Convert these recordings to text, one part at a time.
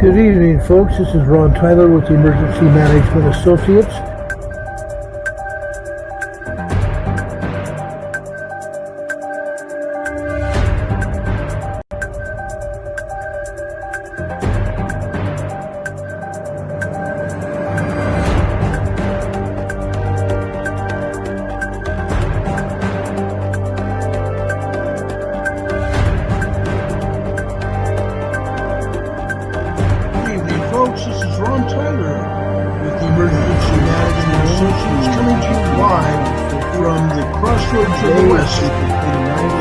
Good evening, folks. This is Ron Tyler with the Emergency Management Associates. Folks, this is Ron Tyler with the Emergency Management Associates coming to you live from the crossroads of the West in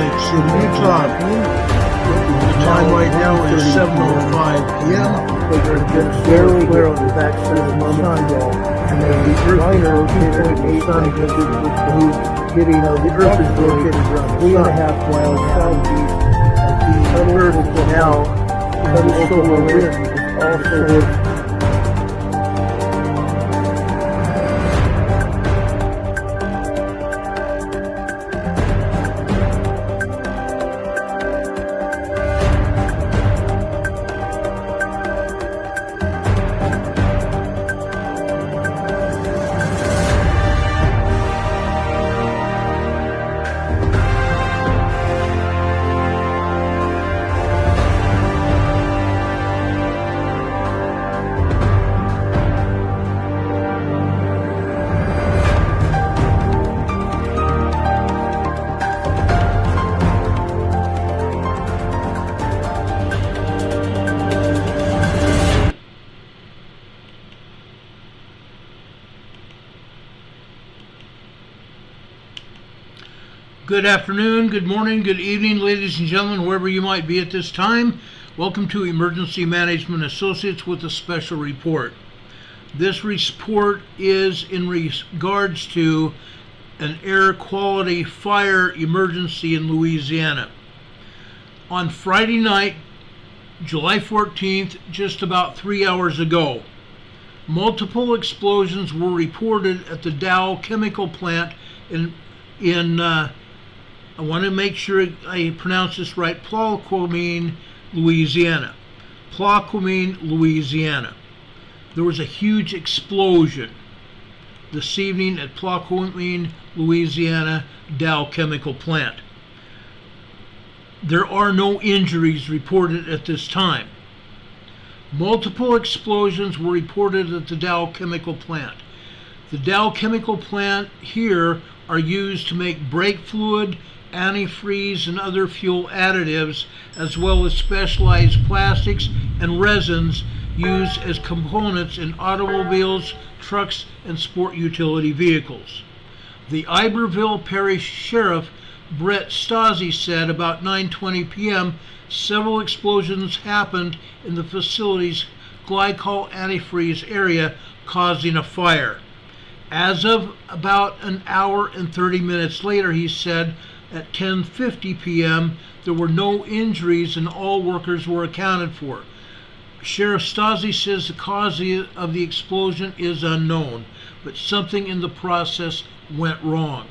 Lake City, Utah. The time right now is 7:05 p.m. It's barely clear on the backside of the sun, and the earth is located around 3.5 miles southeast of the Earth now, and the solar wind also Good afternoon, good morning, good evening, ladies and gentlemen, wherever you might be at this time. Welcome to Emergency Management Associates with a special report. This report is in regards to an air quality fire emergency in Louisiana. On Friday night, July 14th, just about 3 hours ago, multiple explosions were reported at the Dow Chemical plant I want to make sure I pronounce this right, Plaquemine, Louisiana. Plaquemine, Louisiana. There was a huge explosion this evening at Plaquemine, Louisiana, Dow Chemical plant. There are no injuries reported at this time. Multiple explosions were reported at the Dow Chemical plant. The Dow Chemical plant here are used to make brake fluid, antifreeze, and other fuel additives, as well as specialized plastics and resins used as components in automobiles, trucks, and sport utility vehicles. The Iberville Parish Sheriff Brett Stasi said about 9:20 p.m. several explosions happened in the facility's glycol antifreeze area, causing a fire. As of about an hour and 30 minutes later, he said, at 10:50 p.m., there were no injuries and all workers were accounted for. Sheriff Stasi says the cause of the explosion is unknown, but something in the process went wrong.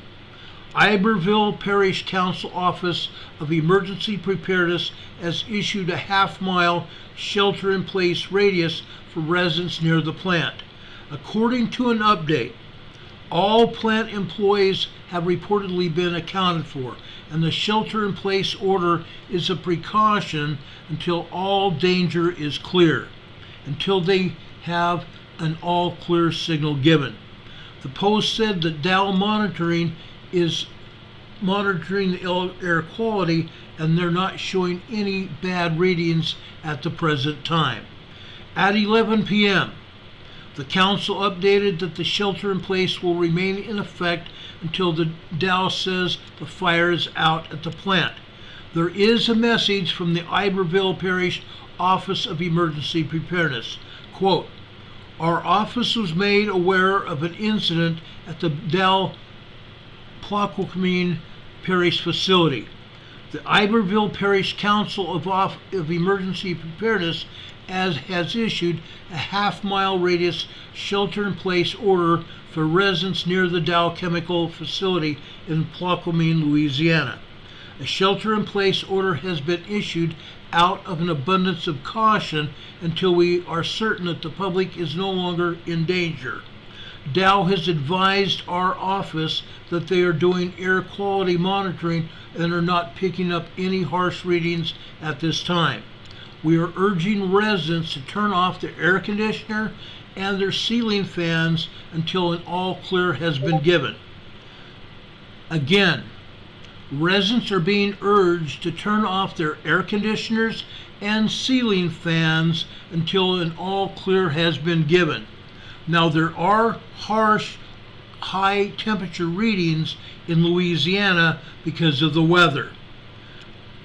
Iberville Parish Council Office of Emergency Preparedness has issued a half-mile shelter-in-place radius for residents near the plant. According to an update, all plant employees have reportedly been accounted for, and the shelter-in-place order is a precaution until all danger is clear, until they have an all-clear signal given. The Post said that Dow Monitoring is monitoring the air quality, and they're not showing any bad readings at the present time. At 11 p.m., the council updated that the shelter-in-place will remain in effect until the Dow says the fire is out at the plant. There is a message from the Iberville Parish Office of Emergency Preparedness. Quote, "Our office was made aware of an incident at the Dow Plaquemine Parish facility. The Iberville Parish Council of Emergency Preparedness has issued a half-mile radius shelter-in-place order for residents near the Dow Chemical facility in Plaquemine, Louisiana. A shelter-in-place order has been issued out of an abundance of caution until we are certain that the public is no longer in danger. Dow has advised our office that they are doing air quality monitoring and are not picking up any harsh readings at this time. We are urging residents to turn off their air conditioner and their ceiling fans until an all clear has been given. Again, residents are being urged to turn off their air conditioners and ceiling fans until an all clear has been given. Now, there are harsh, high temperature readings in Louisiana because of the weather.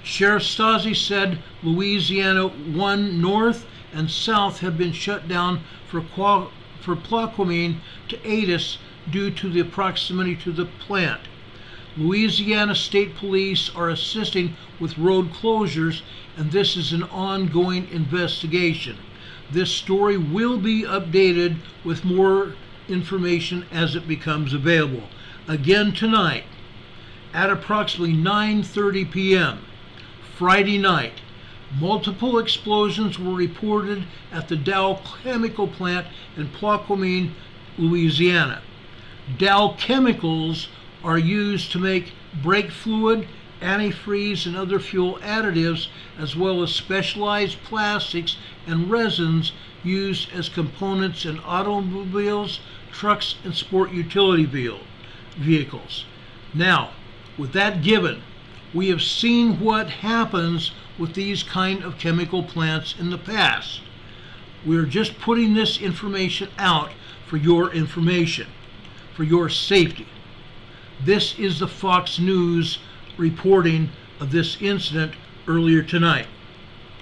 Sheriff Stasi said Louisiana 1 North and South have been shut down for Plaquemine to Adis due to the proximity to the plant. Louisiana State Police are assisting with road closures, and this is an ongoing investigation. This story will be updated with more information as it becomes available. Again tonight, at approximately 9:30 p.m., Friday night, multiple explosions were reported at the Dow Chemical plant in Plaquemine, Louisiana. Dow Chemicals are used to make brake fluid, antifreeze, and other fuel additives, as well as specialized plastics and resins used as components in automobiles, trucks, and sport utility vehicles. Now, with that given, we have seen what happens with these kind of chemical plants in the past. We are just putting this information out for your information, for your safety. This is the Fox News reporting of this incident earlier tonight.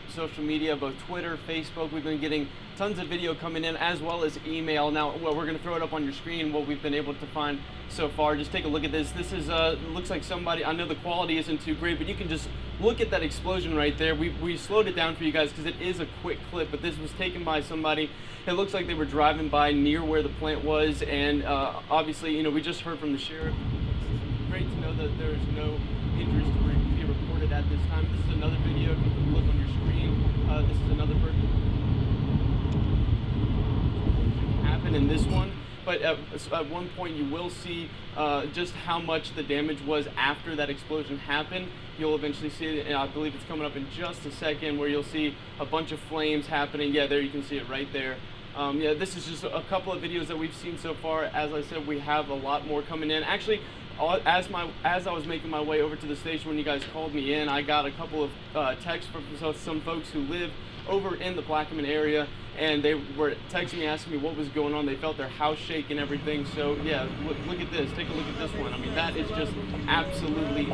Social media, both Twitter, Facebook, we've been getting tons of video coming in, as well as email. Now, well, we're going to throw it up on your screen, what we've been able to find so far. Just take a look at this. This is looks like somebody, I know the quality isn't too great, but you can just look at that explosion right there. We slowed it down for you guys because it is a quick clip, but this was taken by somebody. It looks like they were driving by near where the plant was, and obviously, we just heard from the sheriff. It's great to know that there's no injuries to be reported at this time. This is another video. If you can look on your screen, this is another person. Happened in this one, but at one point you will see just how much the damage was after that explosion happened. You'll eventually see it, and I believe it's coming up in just a second, where you'll see a bunch of flames happening. Yeah, there you can see it right there. Yeah, this is just a couple of videos that we've seen so far. As I said, we have a lot more coming in. Actually, as I was making my way over to the station when you guys called me in, I got a couple of texts from some folks who live over in the Plaquemine area, and they were texting me, asking me what was going on. They felt their house shake and everything. So yeah, look at this. Take a look at this one. I mean, that is just absolutely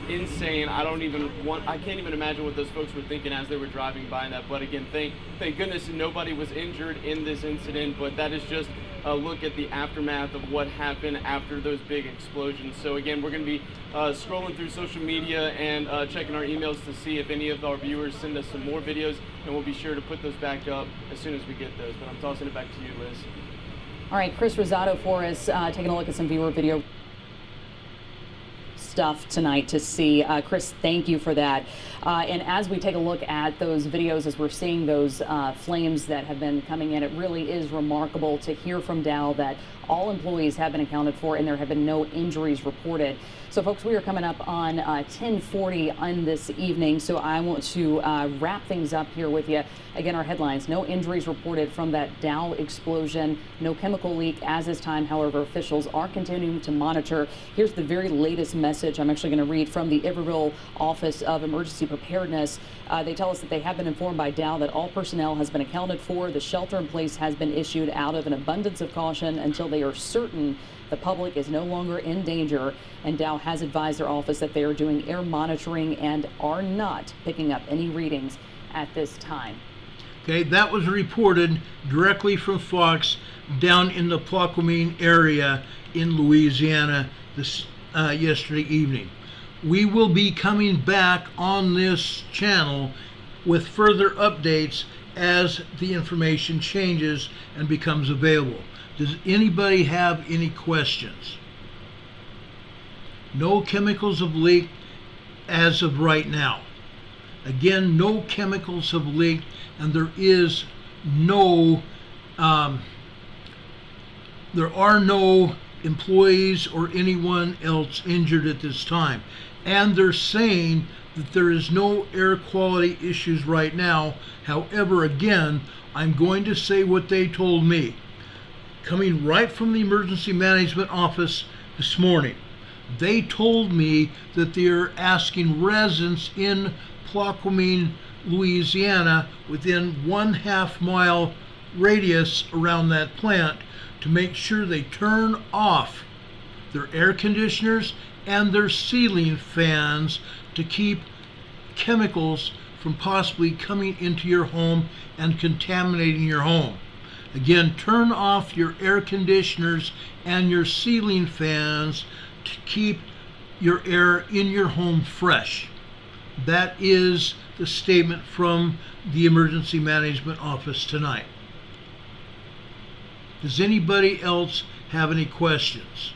insane. I can't even imagine what those folks were thinking as they were driving by that. But again, thank goodness nobody was injured in this incident. But that is just a look at the aftermath of what happened after those big explosions. So again, we're going to be scrolling through social media and checking our emails to see if any of our viewers send us some more videos, and we'll be sure to put those back up as soon as we get those. But I'm tossing it back to you, Liz. All right, Chris Rosado for us, taking a look at some viewer video stuff tonight to see. Chris, thank you for that. And as we take a look at those videos, as we're seeing those flames that have been coming in, it really is remarkable to hear from Dow that all employees have been accounted for and there have been no injuries reported. So folks, we are coming up on 10:40 on this evening, so I want to wrap things up here with you. Again, our headlines: no injuries reported from that Dow explosion, no chemical leak as this time. However, officials are continuing to monitor. Here's the very latest message I'm actually going to read from the Aveyah Office of Emergency Preparedness. They tell us that they have been informed by Dow that all personnel has been accounted for. The shelter in place has been issued out of an abundance of caution until they are certain the public is no longer in danger, and Dow has advised their office that they are doing air monitoring and are not picking up any readings at this time. Okay, that was reported directly from Fox down in the Plaquemine area in Louisiana this yesterday evening. We will be coming back on this channel with further updates as the information changes and becomes available. Does anybody have any questions? No chemicals have leaked as of right now. Again, no chemicals have leaked, and there is no, there are no employees or anyone else injured at this time. And they're saying that there is no air quality issues right now. However, again, I'm going to say what they told me. Coming right from the Emergency Management Office this morning, they told me that they're asking residents in Plaquemine, Louisiana, within 1/2 mile radius around that plant, to make sure they turn off their air conditioners and their ceiling fans to keep chemicals from possibly coming into your home and contaminating your home. Again, turn off your air conditioners and your ceiling fans to keep your air in your home fresh. That is the statement from the Emergency Management Office tonight. Does anybody else have any questions?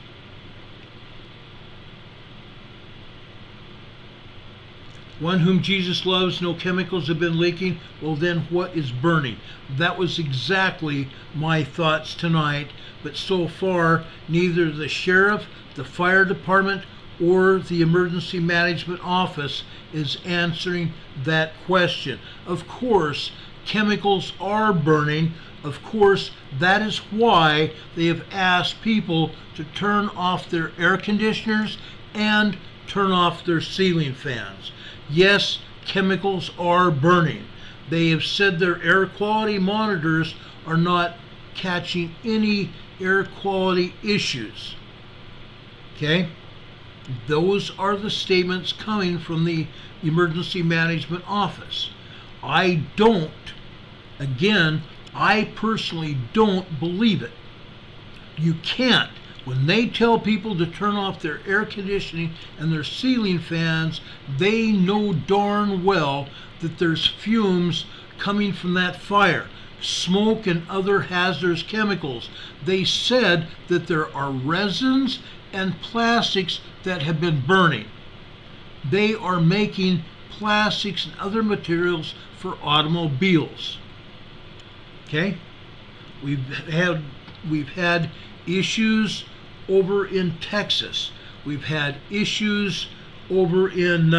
One whom Jesus loves, no chemicals have been leaking. Well, then what is burning? That was exactly my thoughts tonight, but so far neither the sheriff, the fire department, or the Emergency Management Office is answering that question. Of course, chemicals are burning. Of course, that is why they have asked people to turn off their air conditioners and turn off their ceiling fans. Yes, chemicals are burning. They have said their air quality monitors are not catching any air quality issues. Okay? Those are the statements coming from the Emergency Management Office. I personally don't believe it. You can't. When they tell people to turn off their air conditioning and their ceiling fans, they know darn well that there's fumes coming from that fire, smoke and other hazardous chemicals. They said that there are resins and plastics that have been burning. They are making plastics and other materials for automobiles. Okay? We've had issues over in Texas. We've had issues over in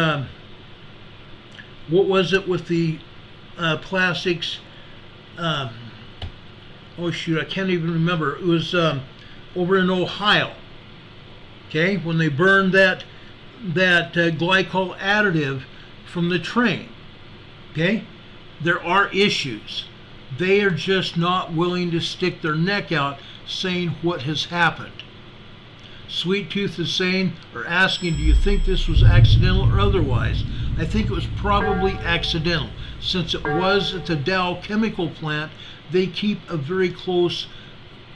what was it with the plastics? Oh shoot, I can't even remember. It was over in Ohio. Okay, when they burned that glycol additive from the train. Okay, there are issues. They are just not willing to stick their neck out saying what has happened. Sweet Tooth is saying or asking, do you think this was accidental or otherwise? I think it was probably accidental. Since it was at the Dow Chemical plant, they keep a very close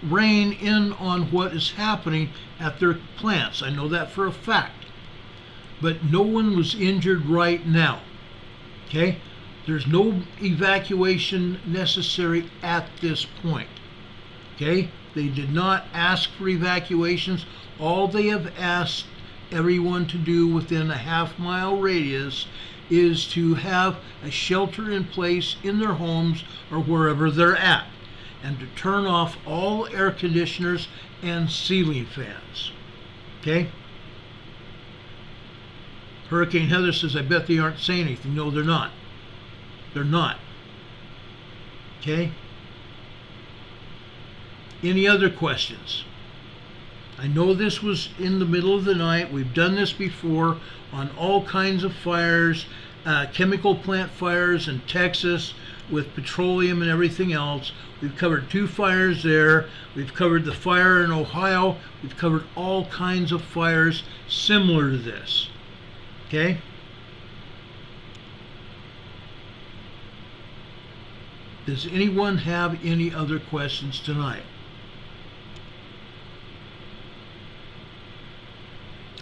rein in on what is happening at their plants. I know that for a fact. But no one was injured right now. Okay? There's no evacuation necessary at this point. Okay? They did not ask for evacuations. All they have asked everyone to do within a half-mile radius is to have a shelter in place in their homes or wherever they're at, and to turn off all air conditioners and ceiling fans. Okay? Hurricane Heather says, I bet they aren't saying anything. No, they're not. They're not. Okay? Any other questions? I know this was in the middle of the night. We've done this before on all kinds of fires, chemical plant fires in Texas with petroleum and everything else. We've covered 2 fires there. We've covered the fire in Ohio. We've covered all kinds of fires similar to this. Okay? Does anyone have any other questions tonight?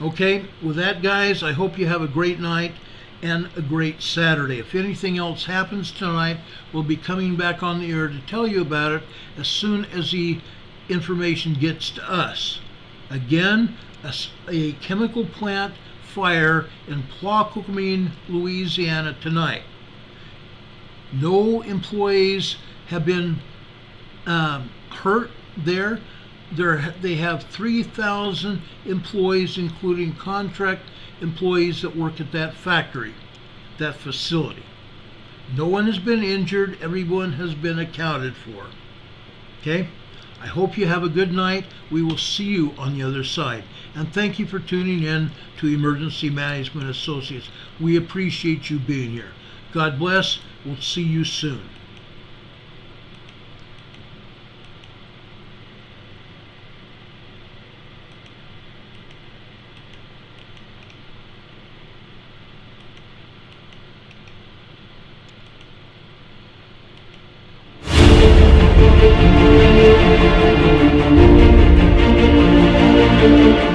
Okay, with that, guys, I hope you have a great night and a great Saturday. If anything else happens tonight, we'll be coming back on the air to tell you about it as soon as the information gets to us. Again, a chemical plant fire in Plaquemine, Louisiana tonight. No employees have been hurt there. They have 3,000 employees, including contract employees that work at that factory, that facility. No one has been injured. Everyone has been accounted for. Okay? I hope you have a good night. We will see you on the other side. And thank you for tuning in to Emergency Management Associates. We appreciate you being here. God bless. We'll see you soon. Thank you.